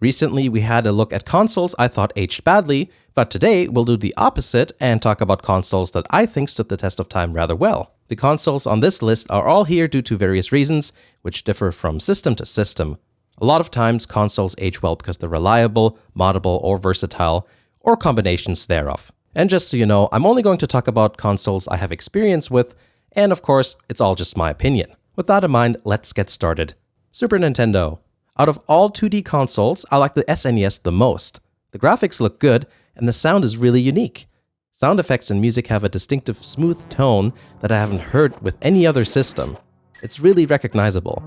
Recently, we had a look at consoles I thought aged badly, but today we'll do the opposite and talk about consoles that I think stood the test of time rather well. The consoles on this list are all here due to various reasons, which differ from system to system. A lot of times, consoles age well because they're reliable, moddable, or versatile, or combinations thereof. And just so you know, I'm only going to talk about consoles I have experience with, and of course, it's all just my opinion. With that in mind, let's get started. Super Nintendo. Out of all 2D consoles, I like the SNES the most. The graphics look good, and the sound is really unique. Sound effects and music have a distinctive smooth tone that I haven't heard with any other system. It's really recognizable.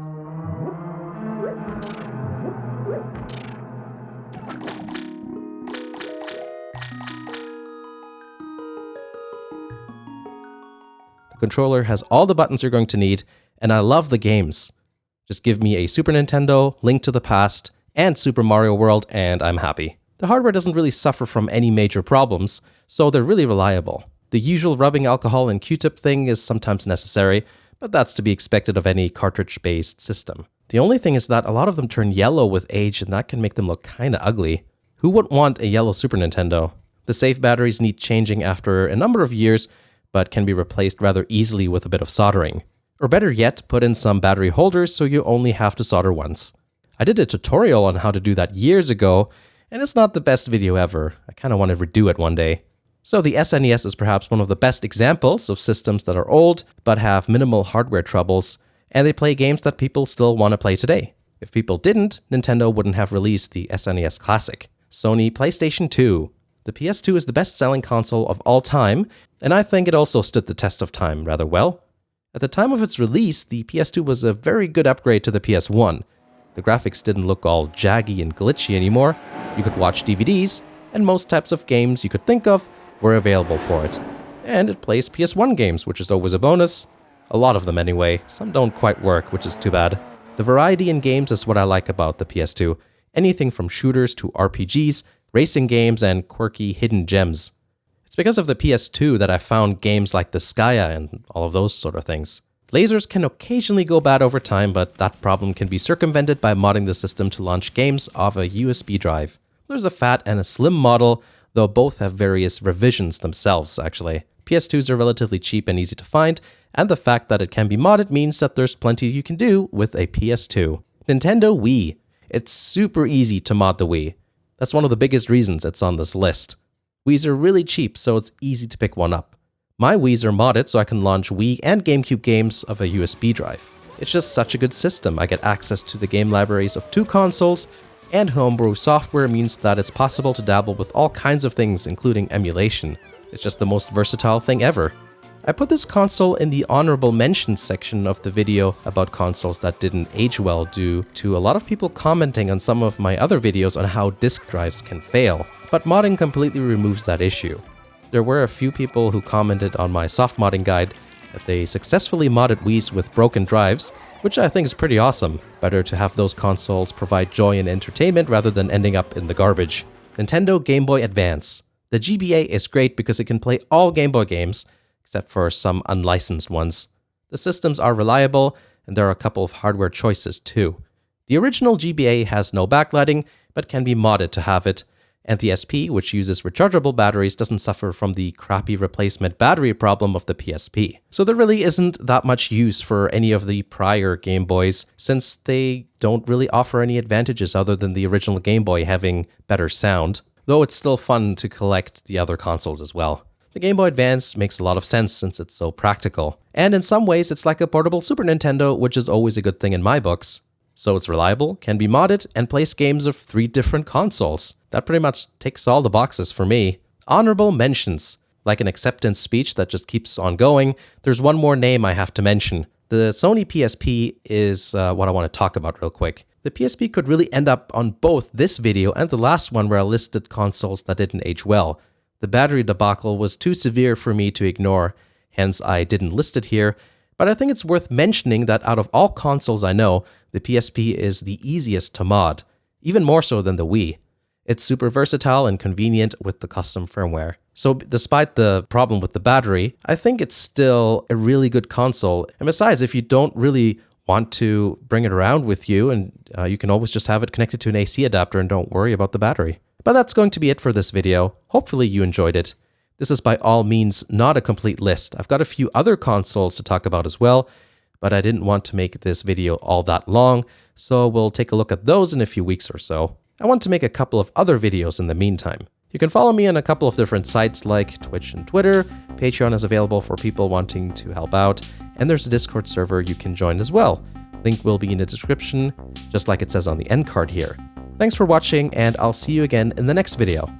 The controller has all the buttons you're going to need, and I love the games. Just give me a Super Nintendo, Link to the Past, and Super Mario World, and I'm happy. The hardware doesn't really suffer from any major problems, so they're really reliable. The usual rubbing alcohol and Q-tip thing is sometimes necessary, but that's to be expected of any cartridge-based system. The only thing is that a lot of them turn yellow with age, and that can make them look kinda ugly. Who wouldn't want a yellow Super Nintendo? The safe batteries need changing after a number of years, but can be replaced rather easily with a bit of soldering. Or better yet, put in some battery holders so you only have to solder once. I did a tutorial on how to do that years ago, and it's not the best video ever. I kind of want to redo it one day. So the SNES is perhaps one of the best examples of systems that are old, but have minimal hardware troubles, and they play games that people still want to play today. If people didn't, Nintendo wouldn't have released the SNES Classic. Sony PlayStation 2. The PS2 is the best-selling console of all time, and I think it also stood the test of time rather well. At the time of its release, the PS2 was a very good upgrade to the PS1. The graphics didn't look all jaggy and glitchy anymore. You could watch DVDs, and most types of games you could think of were available for it. And it plays PS1 games, which is always a bonus. A lot of them anyway. Some don't quite work, which is too bad. The variety in games is what I like about the PS2. Anything from shooters to RPGs, racing games, and quirky hidden gems. It's because of the PS2 that I found games like the Skya and all of those sort of things. Lasers can occasionally go bad over time, but that problem can be circumvented by modding the system to launch games off a USB drive. There's a fat and a slim model, though both have various revisions themselves, actually. PS2s are relatively cheap and easy to find, and the fact that it can be modded means that there's plenty you can do with a PS2. Nintendo Wii. It's super easy to mod the Wii. That's one of the biggest reasons it's on this list. Wiis are really cheap, so it's easy to pick one up. My Wiis are modded so I can launch Wii and GameCube games of a USB drive. It's just such a good system. I get access to the game libraries of 2 consoles, and homebrew software means that it's possible to dabble with all kinds of things, including emulation. It's just the most versatile thing ever. I put this console in the honorable mentions section of the video about consoles that didn't age well due to a lot of people commenting on some of my other videos on how disk drives can fail. But modding completely removes that issue. There were a few people who commented on my soft modding guide that they successfully modded Wiis with broken drives, which I think is pretty awesome. Better to have those consoles provide joy and entertainment rather than ending up in the garbage. Nintendo Game Boy Advance. The GBA is great because it can play all Game Boy games, except for some unlicensed ones. The systems are reliable, and there are a couple of hardware choices too. The original GBA has no backlighting, but can be modded to have it, and the SP, which uses rechargeable batteries, doesn't suffer from the crappy replacement battery problem of the PSP. So there really isn't that much use for any of the prior Game Boys, since they don't really offer any advantages other than the original Game Boy having better sound, though it's still fun to collect the other consoles as well. The Game Boy Advance makes a lot of sense since it's so practical, and in some ways it's like a portable Super Nintendo, which is always a good thing in my books. So it's reliable, can be modded, and plays games of 3 different consoles. That pretty much ticks all the boxes for me. Honorable mentions. Like an acceptance speech that just keeps on going, there's one more name I have to mention. The Sony PSP is what I want to talk about real quick. The PSP could really end up on both this video and the last one where I listed consoles that didn't age well. The battery debacle was too severe for me to ignore, hence I didn't list it here, but I think it's worth mentioning that out of all consoles I know, the PSP is the easiest to mod, even more so than the Wii. It's super versatile and convenient with the custom firmware. So despite the problem with the battery, I think it's still a really good console. And besides, if you don't really want to bring it around with you, and you can always just have it connected to an AC adapter and don't worry about the battery. But that's going to be it for this video. Hopefully you enjoyed it. This is by all means not a complete list. I've got a few other consoles to talk about as well, but I didn't want to make this video all that long, so we'll take a look at those in a few weeks or so. I want to make a couple of other videos in the meantime. You can follow me on a couple of different sites like Twitch and Twitter. Patreon is available for people wanting to help out, and there's a Discord server you can join as well. Link will be in the description, just like it says on the end card here. Thanks for watching, and I'll see you again in the next video.